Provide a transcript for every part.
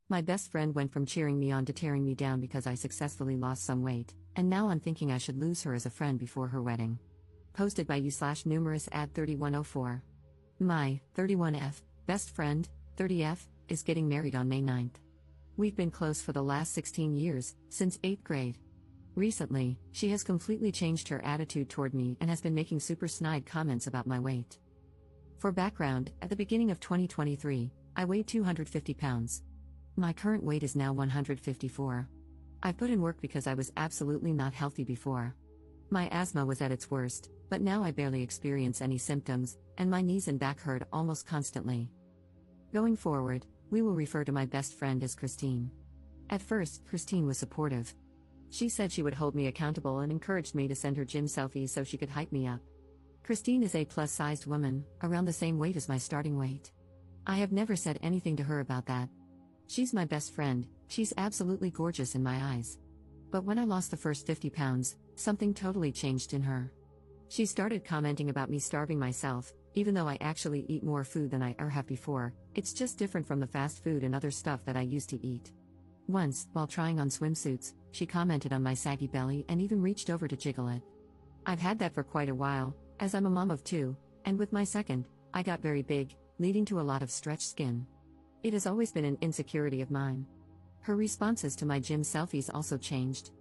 My best friend went from cheering me on to tearing me down because I successfully lost some weight, and now I'm thinking I should lose her as a friend before her wedding. Posted by you/numerous ad 3104. My 31F best friend, 30F, is getting married on May 9th. We've been close for the last 16 years, since 8th grade. Recently, she has completely changed her attitude toward me and has been making super snide comments about my weight. For background, at the beginning of 2023, I weighed 250 pounds. My current weight is now 154. I put in work because I was absolutely not healthy before. My asthma was at its worst, but now I barely experience any symptoms, and my knees and back hurt almost constantly. Going forward, we will refer to my best friend as Christine. At first, Christine was supportive. She said she would hold me accountable and encouraged me to send her gym selfies so she could hype me up. Christine is a plus-sized woman, around the same weight as my starting weight. I have never said anything to her about that. She's my best friend, she's absolutely gorgeous in my eyes. But when I lost the first 50 pounds, something totally changed in her. She started commenting about me starving myself, even though I actually eat more food than I ever have before. It's just different from the fast food and other stuff that I used to eat. Once, while trying on swimsuits, she commented on my saggy belly and even reached over to jiggle it. I've had that for quite a while, as I'm a mom of two, and with my second, I got very big, leading to a lot of stretched skin. It has always been an insecurity of mine. Her responses to my gym selfies also changed.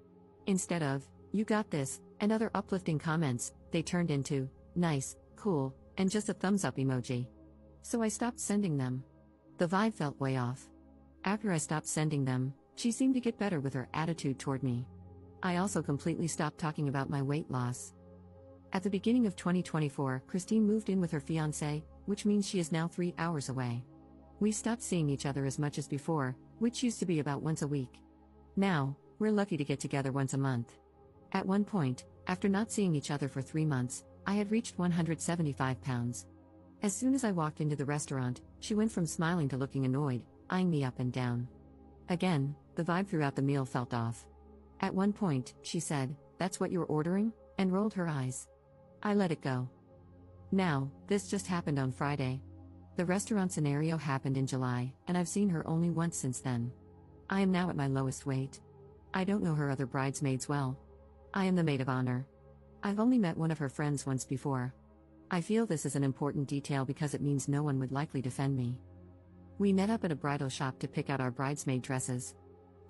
Instead of, "You got this," and other uplifting comments, they turned into, "Nice, cool," and just a thumbs up emoji. So I stopped sending them. The vibe felt way off. After I stopped sending them, she seemed to get better with her attitude toward me. I also completely stopped talking about my weight loss. At the beginning of 2024, Christine moved in with her fiancé, which means she is now 3 hours away. We stopped seeing each other as much as before, which used to be about once a week. Now, we're lucky to get together once a month. At one point, after not seeing each other for 3 months, I had reached 175 pounds. As soon as I walked into the restaurant, she went from smiling to looking annoyed, eyeing me up and down. Again, the vibe throughout the meal felt off. At one point, she said, "That's what you're ordering?" and rolled her eyes. I let it go. Now, this just happened on Friday. The restaurant scenario happened in July, and I've seen her only once since then. I am now at my lowest weight. I don't know her other bridesmaids well. I am the maid of honor. I've only met one of her friends once before. I feel this is an important detail because it means no one would likely defend me. We met up at a bridal shop to pick out our bridesmaid dresses.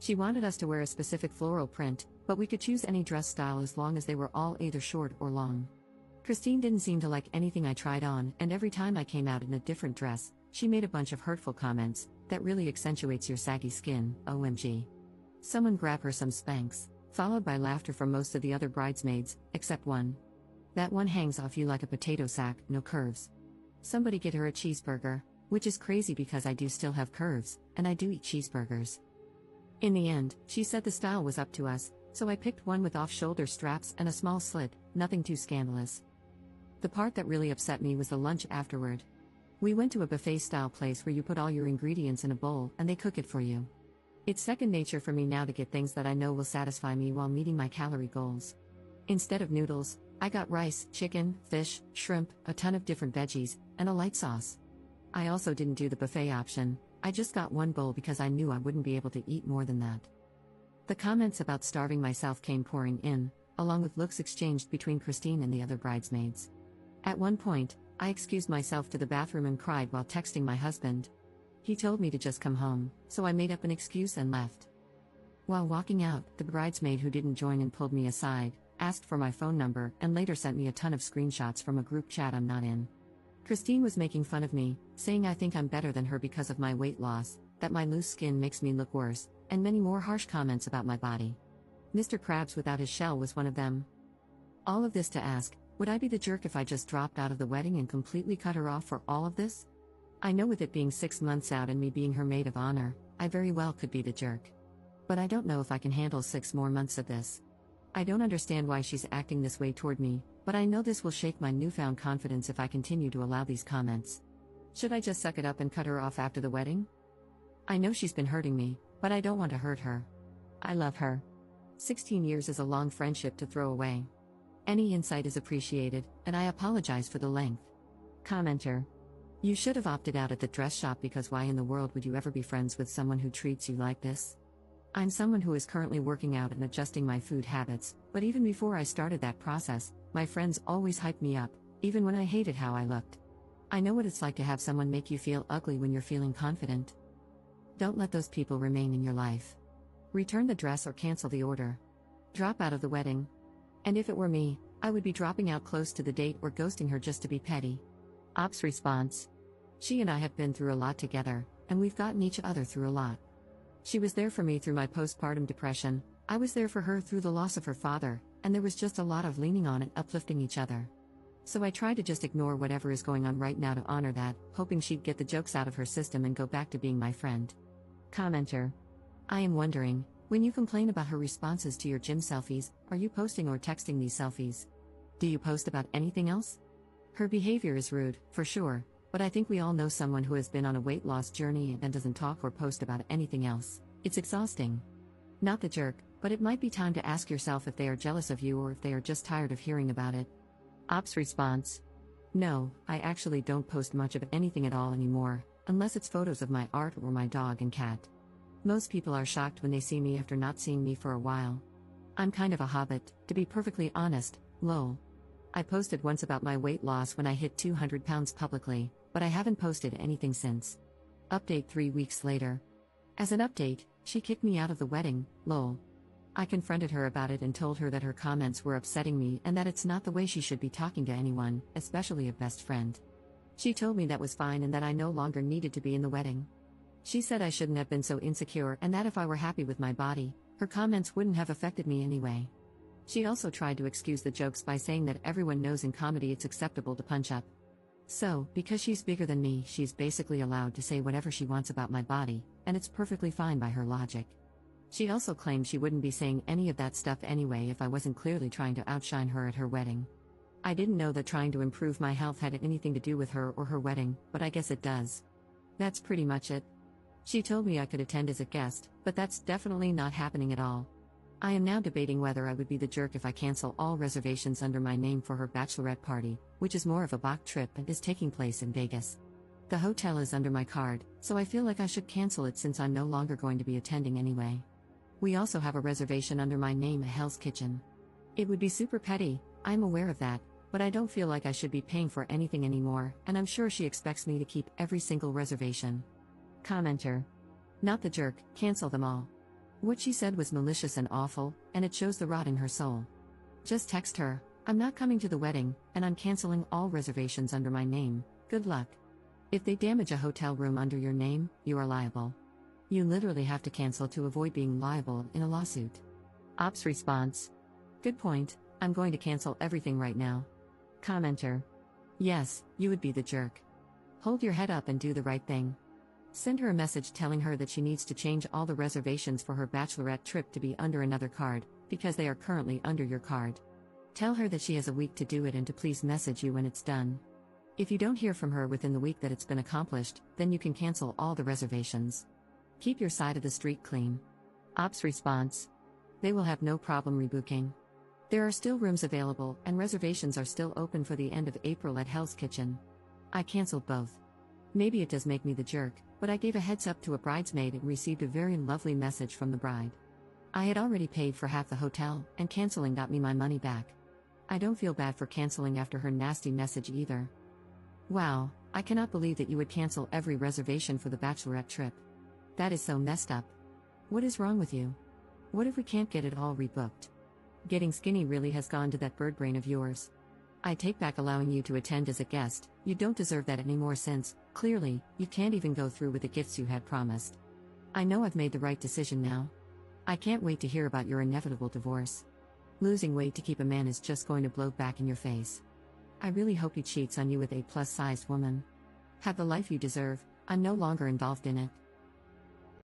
She wanted us to wear a specific floral print, but we could choose any dress style as long as they were all either short or long. Christine didn't seem to like anything I tried on, and every time I came out in a different dress, she made a bunch of hurtful comments. "That really accentuates your saggy skin, OMG. Someone grab her some Spanx," followed by laughter from most of the other bridesmaids, except one. "That one hangs off you like a potato sack, no curves. Somebody get her a cheeseburger," which is crazy because I do still have curves, and I do eat cheeseburgers. In the end, she said the style was up to us, so I picked one with off-shoulder straps and a small slit, nothing too scandalous. The part that really upset me was the lunch afterward. We went to a buffet-style place where you put all your ingredients in a bowl and they cook it for you. It's second nature for me now to get things that I know will satisfy me while meeting my calorie goals. Instead of noodles, I got rice, chicken, fish, shrimp, a ton of different veggies, and a light sauce. I also didn't do the buffet option. I just got one bowl because I knew I wouldn't be able to eat more than that. The comments about starving myself came pouring in, along with looks exchanged between Christine and the other bridesmaids. At one point, I excused myself to the bathroom and cried while texting my husband. He told me to just come home, so I made up an excuse and left. While walking out, the bridesmaid who didn't join in pulled me aside, asked for my phone number, and later sent me a ton of screenshots from a group chat I'm not in. Christine was making fun of me, saying I think I'm better than her because of my weight loss, that my loose skin makes me look worse, and many more harsh comments about my body. Mr. Krabs without his shell was one of them. All of this to ask, would I be the jerk if I just dropped out of the wedding and completely cut her off for all of this? I know with it being 6 months out and me being her maid of honor, I very well could be the jerk. But I don't know if I can handle 6 more months of this. I don't understand why she's acting this way toward me, but I know this will shake my newfound confidence if I continue to allow these comments. Should I just suck it up and cut her off after the wedding? I know she's been hurting me, but I don't want to hurt her. I love her. 16 years is a long friendship to throw away. Any insight is appreciated, and I apologize for the length. Commenter. You should have opted out at the dress shop because why in the world would you ever be friends with someone who treats you like this? I'm someone who is currently working out and adjusting my food habits, but even before I started that process, my friends always hyped me up, even when I hated how I looked. I know what it's like to have someone make you feel ugly when you're feeling confident. Don't let those people remain in your life. Return the dress or cancel the order. Drop out of the wedding. And if it were me, I would be dropping out close to the date or ghosting her just to be petty. Ops response. She and I have been through a lot together, and we've gotten each other through a lot. She was there for me through my postpartum depression, I was there for her through the loss of her father, and there was just a lot of leaning on and uplifting each other. So I try to just ignore whatever is going on right now to honor that, hoping she'd get the jokes out of her system and go back to being my friend. Commenter. I am wondering, when you complain about her responses to your gym selfies, are you posting or texting these selfies? Do you post about anything else? Her behavior is rude, for sure, but I think we all know someone who has been on a weight loss journey and doesn't talk or post about anything else. It's exhausting. Not the jerk, but it might be time to ask yourself if they are jealous of you or if they are just tired of hearing about it. Ops response. No, I actually don't post much of anything at all anymore, unless it's photos of my art or my dog and cat. Most people are shocked when they see me after not seeing me for a while. I'm kind of a hobbit, to be perfectly honest, lol. I posted once about my weight loss when I hit 200 pounds publicly, but I haven't posted anything since. Update 3 weeks later. As an update, she kicked me out of the wedding, lol. I confronted her about it and told her that her comments were upsetting me and that it's not the way she should be talking to anyone, especially a best friend. She told me that was fine and that I no longer needed to be in the wedding. She said I shouldn't have been so insecure and that if I were happy with my body, her comments wouldn't have affected me anyway. She also tried to excuse the jokes by saying that everyone knows in comedy it's acceptable to punch up. So, because she's bigger than me, she's basically allowed to say whatever she wants about my body, and it's perfectly fine by her logic. She also claimed she wouldn't be saying any of that stuff anyway if I wasn't clearly trying to outshine her at her wedding. I didn't know that trying to improve my health had anything to do with her or her wedding, but I guess it does. That's pretty much it. She told me I could attend as a guest, but that's definitely not happening at all. I am now debating whether I would be the jerk if I cancel all reservations under my name for her bachelorette party, which is more of a Bach trip and is taking place in Vegas. The hotel is under my card, so I feel like I should cancel it since I'm no longer going to be attending anyway. We also have a reservation under my name at Hell's Kitchen. It would be super petty, I'm aware of that, but I don't feel like I should be paying for anything anymore, and I'm sure she expects me to keep every single reservation. Commenter. Not the jerk, cancel them all. What she said was malicious and awful, and it shows the rot in her soul. Just text her, I'm not coming to the wedding, and I'm canceling all reservations under my name, good luck. If they damage a hotel room under your name, you are liable. You literally have to cancel to avoid being liable in a lawsuit. Ops response. Good point, I'm going to cancel everything right now. Commenter. Yes, you would be the jerk. Hold your head up and do the right thing. Send her a message telling her that she needs to change all the reservations for her bachelorette trip to be under another card, because they are currently under your card. Tell her that she has a week to do it and to please message you when it's done. If you don't hear from her within the week that it's been accomplished, then you can cancel all the reservations. Keep your side of the street clean. Ops response. They will have no problem rebooking. There are still rooms available and reservations are still open for the end of April at Hell's Kitchen. I canceled both. Maybe it does make me the jerk, but I gave a heads up to a bridesmaid and received a very lovely message from the bride. I had already paid for half the hotel, and canceling got me my money back. I don't feel bad for canceling after her nasty message either. Wow, I cannot believe that you would cancel every reservation for the bachelorette trip. That is so messed up. What is wrong with you? What if we can't get it all rebooked? Getting skinny really has gone to that bird brain of yours. I take back allowing you to attend as a guest, you don't deserve that anymore since, clearly, you can't even go through with the gifts you had promised. I know I've made the right decision now. I can't wait to hear about your inevitable divorce. Losing weight to keep a man is just going to blow back in your face. I really hope he cheats on you with a plus-sized woman. Have the life you deserve, I'm no longer involved in it.